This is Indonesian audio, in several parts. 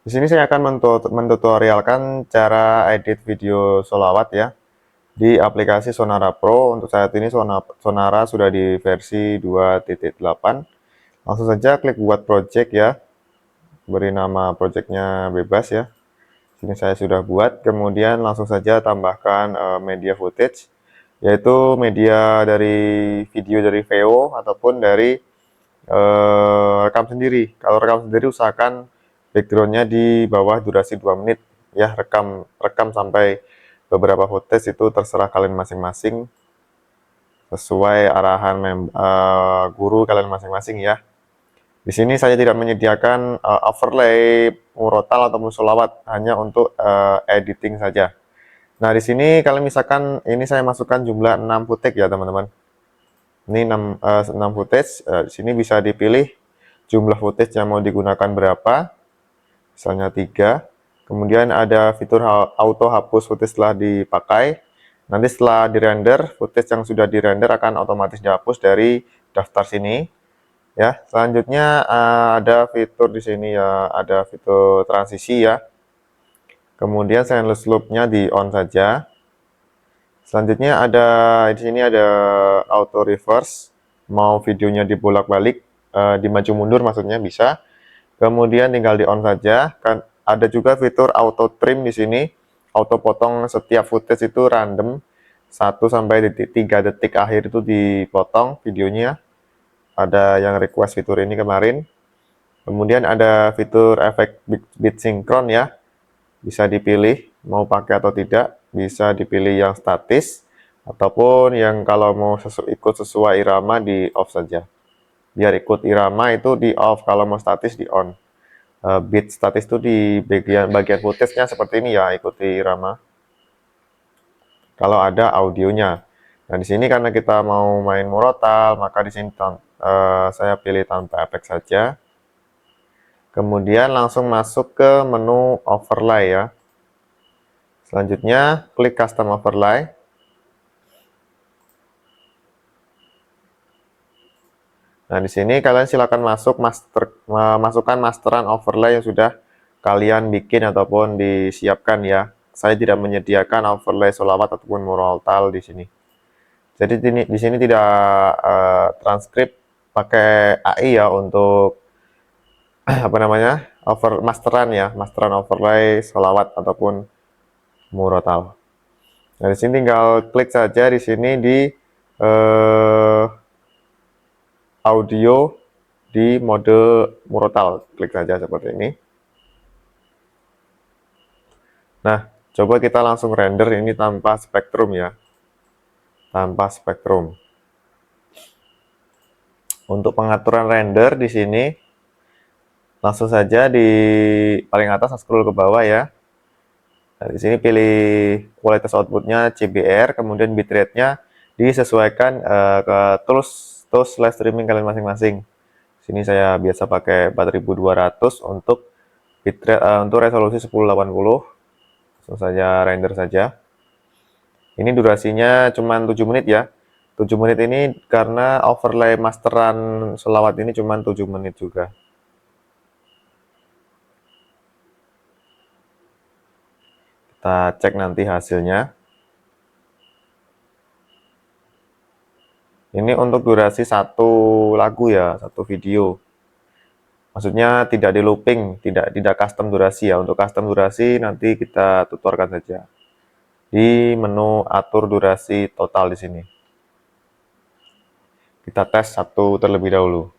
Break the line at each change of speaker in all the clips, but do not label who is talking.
Di sini saya akan mentutorialkan cara edit video sholawat ya di aplikasi Sonara Pro. Untuk saat ini Sonara sudah di versi 2.8. Langsung saja klik buat project ya. Beri nama projectnya bebas ya. Sini saya sudah buat. Kemudian langsung saja tambahkan media footage, yaitu media dari video dari VO ataupun dari rekam sendiri. Kalau rekam sendiri usahakan backgroundnya di bawah durasi 2 menit ya. Rekam sampai beberapa footage itu terserah kalian masing-masing, sesuai arahan guru kalian masing-masing ya. Di sini saya tidak menyediakan overlay murotal ataupun sholawat, hanya untuk editing saja. Nah, di sini kalian misalkan ini saya masukkan jumlah 6 footage ya teman-teman. Ini 6 footage. Di sini bisa dipilih jumlah footage yang mau digunakan berapa, misalnya 3. Kemudian ada fitur auto hapus footage setelah dipakai. Nanti setelah dirender, footage yang sudah dirender akan otomatis dihapus dari daftar sini ya. Selanjutnya ada fitur di sini ya, ada fitur transisi ya. Kemudian seamless loop-nya di on saja. Selanjutnya ada di sini ada auto reverse, mau videonya dibolak-balik, dimaju mundur maksudnya bisa. Kemudian tinggal di on saja. Kan ada juga fitur auto trim di sini, auto potong setiap footage itu random 1 sampai 3 detik akhir itu dipotong videonya. Ada yang request fitur ini kemarin. Kemudian ada fitur efek bit sinkron ya, bisa dipilih mau pakai atau tidak. Bisa dipilih yang statis ataupun yang kalau mau ikut sesuai irama di off saja. Biar ikut irama itu di off, kalau mau statis di on. Beat statis itu di bagian footage-nya seperti ini ya, ikuti irama. Kalau ada audionya. Nah, di sini karena kita mau main murotal, maka di sini saya pilih tanpa efek saja. Kemudian langsung masuk ke menu overlay ya. Selanjutnya klik custom overlay. Nah, di sini kalian silakan masukkan masteran overlay yang sudah kalian bikin ataupun disiapkan ya. Saya tidak menyediakan overlay sholawat ataupun murotal di sini. Jadi di sini tidak transkrip pakai AI ya untuk apa namanya, masteran ya, masteran overlay sholawat ataupun murotal. Nah, di sini tinggal klik saja di sini di audio di mode murotal, klik saja seperti ini. Nah, coba kita langsung render ini tanpa spektrum ya, tanpa spektrum. Untuk pengaturan render di sini langsung saja di paling atas scroll ke bawah ya. Nah, di sini pilih kualitas outputnya CBR, kemudian bitrate-nya disesuaikan ke tools live streaming kalian masing-masing. Sini saya biasa pakai 4200 untuk bitrate, untuk resolusi 1080. Langsung saja render saja. Ini durasinya cuma 7 menit ya. 7 menit ini karena overlay masteran sholawat ini cuma 7 menit juga. Kita cek nanti hasilnya. Ini untuk durasi satu lagu ya, satu video. Maksudnya tidak di looping, tidak custom durasi ya. Untuk custom durasi nanti kita tutorkan saja di menu atur durasi total di sini. Kita tes satu terlebih dahulu.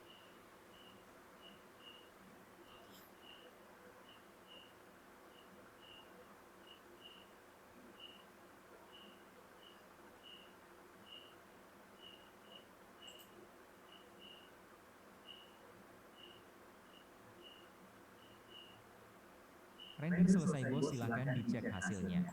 Render selesai bos, silahkan dicek hasilnya.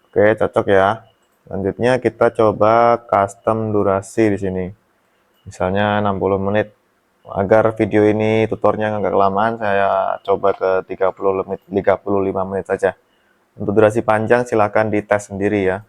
Oke, cocok ya. Selanjutnya kita coba custom durasi di sini. Misalnya 60 menit. Agar video ini tutornya nggak kelamaan, saya coba ke 35 menit saja. Untuk durasi panjang silahkan dites sendiri ya.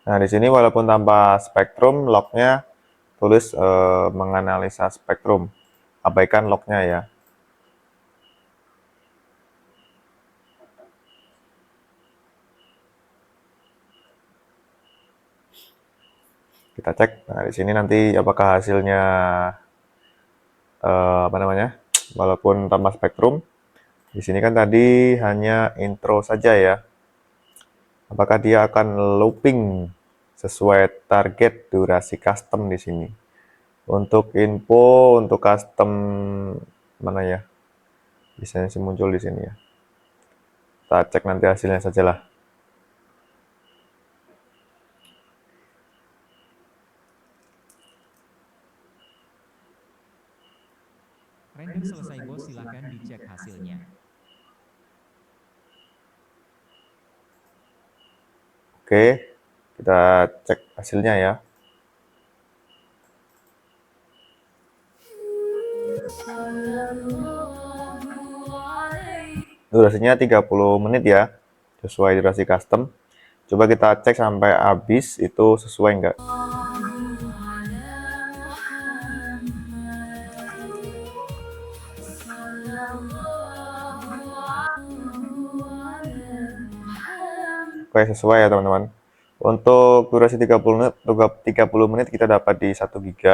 Nah, di sini walaupun tanpa spektrum, lognya tulis menganalisa spektrum. Abaikan lognya ya. Kita cek. Nah, di sini nanti apakah hasilnya walaupun tanpa spektrum. Di sini kan tadi hanya intro saja ya. Apakah dia akan looping sesuai target durasi custom di sini. Untuk info untuk custom mana ya? Bisa sih muncul di sini ya. Kita cek nanti hasilnya sajalah.
Render selesai bos, silahkan dicek hasilnya.
Oke, kita cek hasilnya ya. Durasinya 30 menit ya, sesuai durasi custom. Coba kita cek sampai habis itu sesuai enggak. Oke, sesuai ya teman-teman. Untuk durasi 30 menit kita dapat di 1 GB.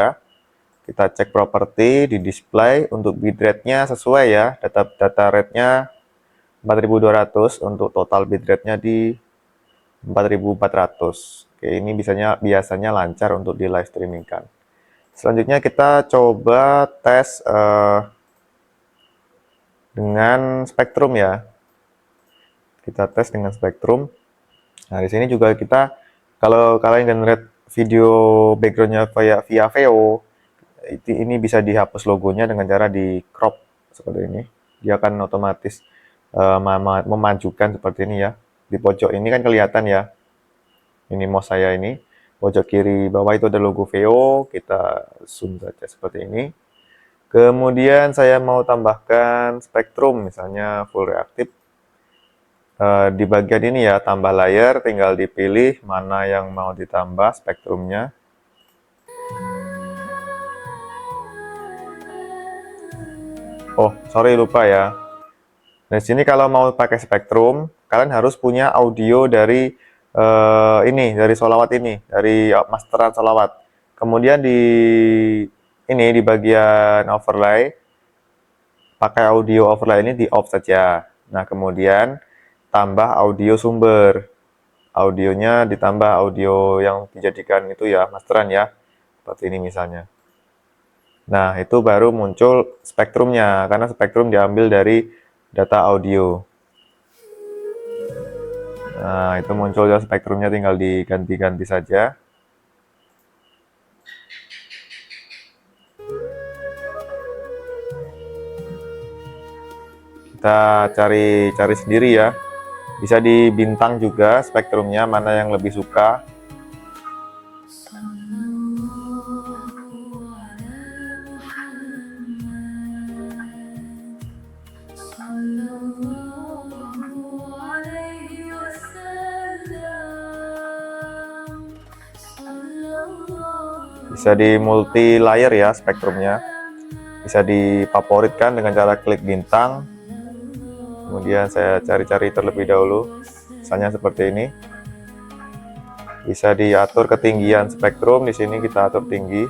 Kita cek properti di display. Untuk bitrate-nya sesuai ya. Data rate-nya 4200, untuk total bitrate-nya di 4400. Oke, ini biasanya lancar untuk di live streaming kan. Selanjutnya kita coba tes dengan spektrum ya. Kita tes dengan spektrum. Nah, di sini juga kita, kalau kalian generate video backgroundnya via VO, ini bisa dihapus logonya dengan cara di crop seperti ini. Dia akan otomatis memajukan seperti ini ya. Di pojok ini kan kelihatan ya. Ini mouse saya ini. Pojok kiri bawah itu ada logo VO. Kita zoom saja seperti ini. Kemudian saya mau tambahkan spektrum, misalnya full reaktif. Di bagian ini ya, tambah layer, tinggal dipilih mana yang mau ditambah spektrumnya. Oh, sorry lupa ya. Nah, di sini kalau mau pakai spektrum, kalian harus punya audio dari dari sholawat ini, dari masteran sholawat. Kemudian di bagian overlay, pakai audio overlay ini di off saja. Nah, kemudian tambah audio sumber. Audionya ditambah audio yang dijadikan itu ya, masteran ya. Seperti ini misalnya. Nah, itu baru muncul spektrumnya, karena spektrum diambil dari data audio. Nah, itu muncul ya spektrumnya, tinggal diganti-ganti saja. Kita cari sendiri ya. Bisa di bintang juga spektrumnya, mana yang lebih suka. Bisa di multi layer ya spektrumnya. Bisa difavoritkan dengan cara klik bintang. Kemudian saya cari-cari terlebih dahulu, misalnya seperti ini. Bisa diatur ketinggian spektrum, di sini kita atur tinggi.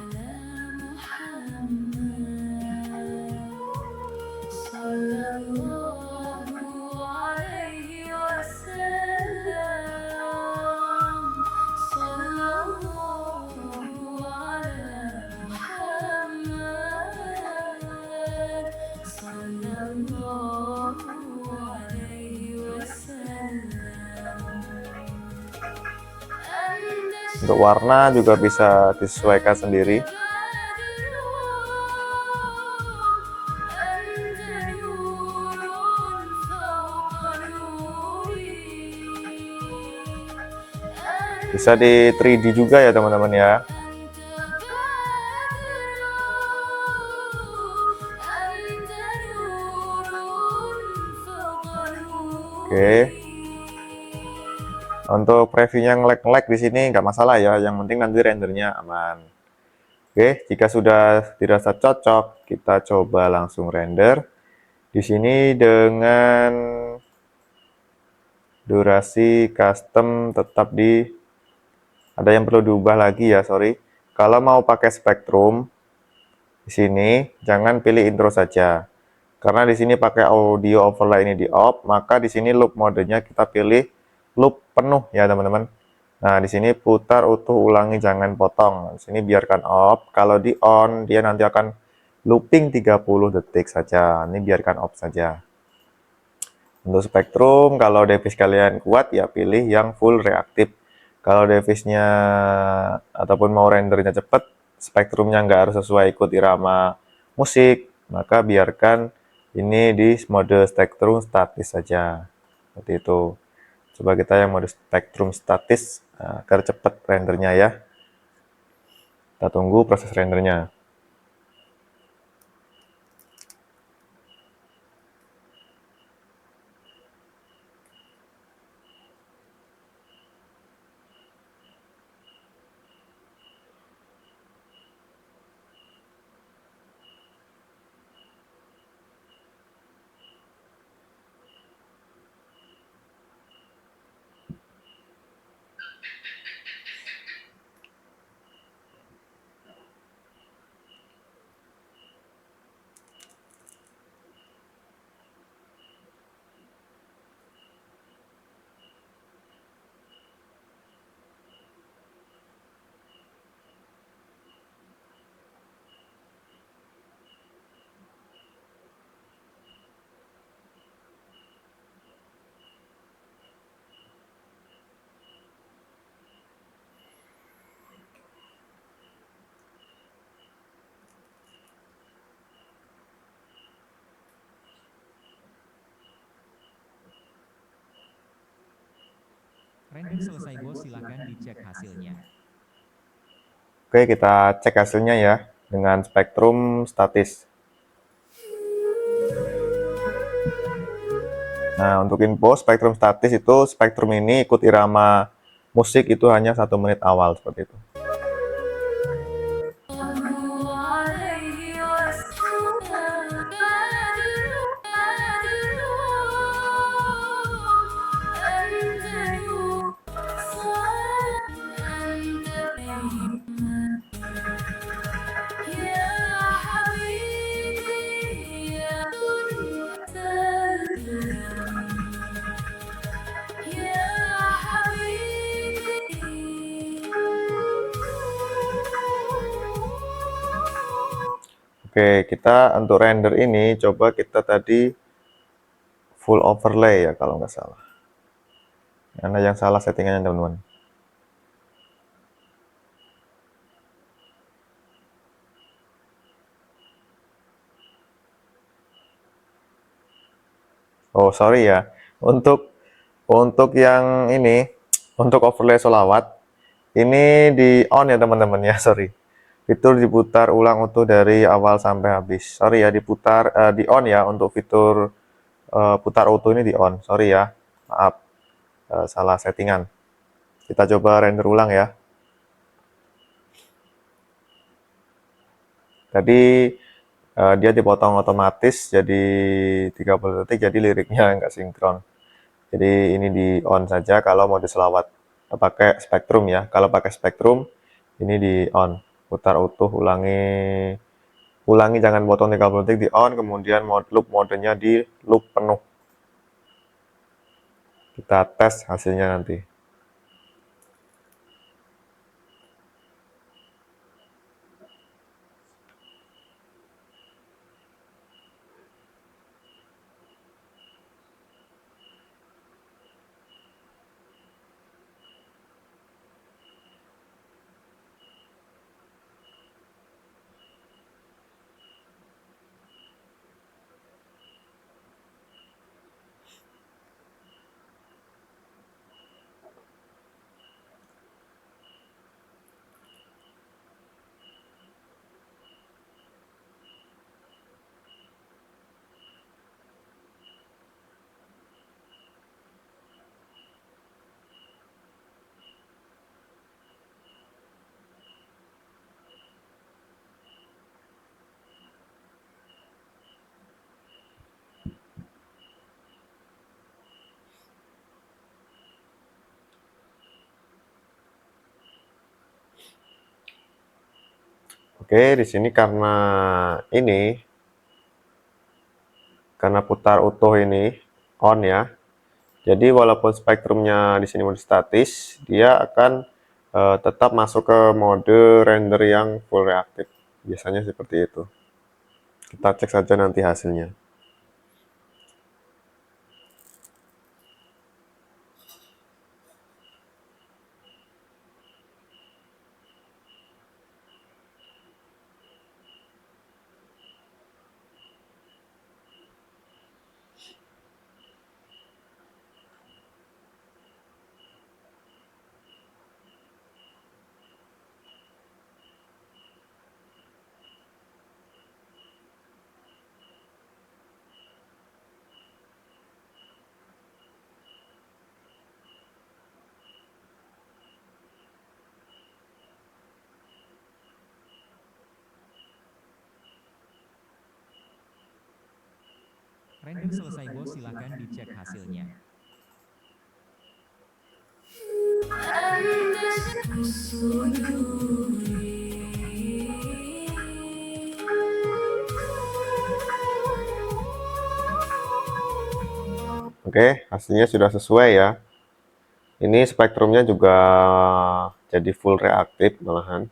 Untuk warna juga bisa disesuaikan sendiri. Bisa di 3D juga ya teman-teman ya. Oke. Untuk previewnya nge-lag di sini nggak masalah ya, yang penting nanti rendernya aman. Oke, jika sudah dirasa cocok, kita coba langsung render. Di sini dengan durasi custom tetap ada yang perlu diubah lagi ya, sorry. Kalau mau pakai spektrum di sini jangan pilih intro saja. Karena di sini pakai audio overlay ini di off, maka di sini loop modenya kita pilih loop penuh ya teman-teman. Nah, di sini putar utuh ulangi jangan potong. Di sini biarkan off. Kalau di on dia nanti akan looping 30 detik saja. Ini biarkan off saja. Untuk spektrum, kalau device kalian kuat ya pilih yang full reaktif. Kalau device-nya ataupun mau rendernya cepat, spektrumnya nggak harus sesuai ikut irama musik, maka biarkan ini di mode spektrum statis saja. Seperti itu. Coba kita yang mode spektrum statis agar cepat rendernya ya. Kita tunggu proses rendernya.
Render selesai bos, silahkan dicek hasilnya.
Oke, kita cek hasilnya ya dengan spektrum statis. Nah, untuk info spektrum statis itu spektrum ini ikut irama musik itu hanya 1 menit awal seperti itu. Oke, kita untuk render ini coba kita tadi full overlay ya kalau nggak salah. Karena yang salah settingannya teman-teman. Oh, sorry ya. Untuk yang ini, untuk overlay solawat, ini di on ya teman-teman ya, sorry. Fitur diputar ulang utuh dari awal sampai habis. Sorry ya, diputar di on ya untuk fitur putar utuh ini di on. Sorry ya, maaf, salah settingan. Kita coba render ulang ya. Tadi dia dipotong otomatis jadi 30 detik, jadi liriknya nggak sinkron. Jadi ini di on saja kalau mode selawat pakai spektrum ya. Kalau pakai spektrum ini di on, putar utuh, ulangi jangan potong 30 detik di on, kemudian loop modenya di loop penuh. Kita tes hasilnya nanti. Oke, di sini karena putar utuh ini on ya. Jadi walaupun spektrumnya di sini mode statis, dia akan tetap masuk ke mode render yang full reaktif. Biasanya seperti itu. Kita cek saja nanti hasilnya.
Render selesai bos, silakan dicek hasilnya.
Oke, hasilnya sudah sesuai ya. Ini spektrumnya juga jadi full reaktif malahan.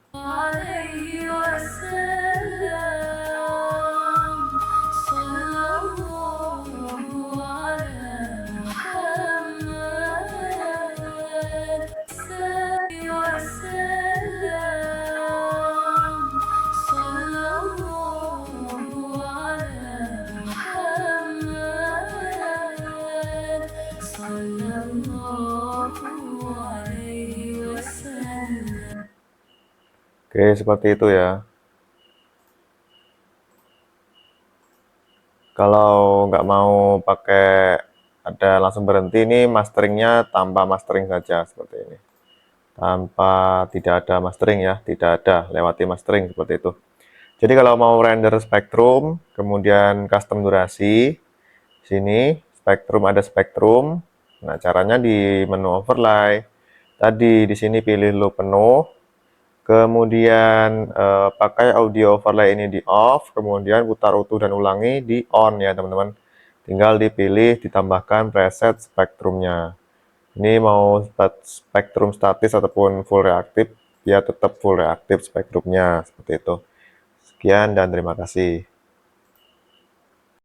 Oke, seperti itu ya. Kalau nggak mau pakai ada langsung berhenti, ini masteringnya tanpa mastering saja seperti ini. Tanpa tidak ada mastering ya, tidak ada lewati mastering seperti itu. Jadi kalau mau render spektrum, kemudian custom durasi, sini spektrum ada spektrum. Nah, caranya di menu overlay. Tadi di sini pilih loop penuh, kemudian pakai audio overlay ini di off, kemudian putar utuh dan ulangi di on ya teman-teman. Tinggal dipilih ditambahkan preset spektrumnya. Ini mau spektrum statis ataupun full reaktif, ya tetap full reaktif spektrumnya seperti itu. Sekian dan terima kasih.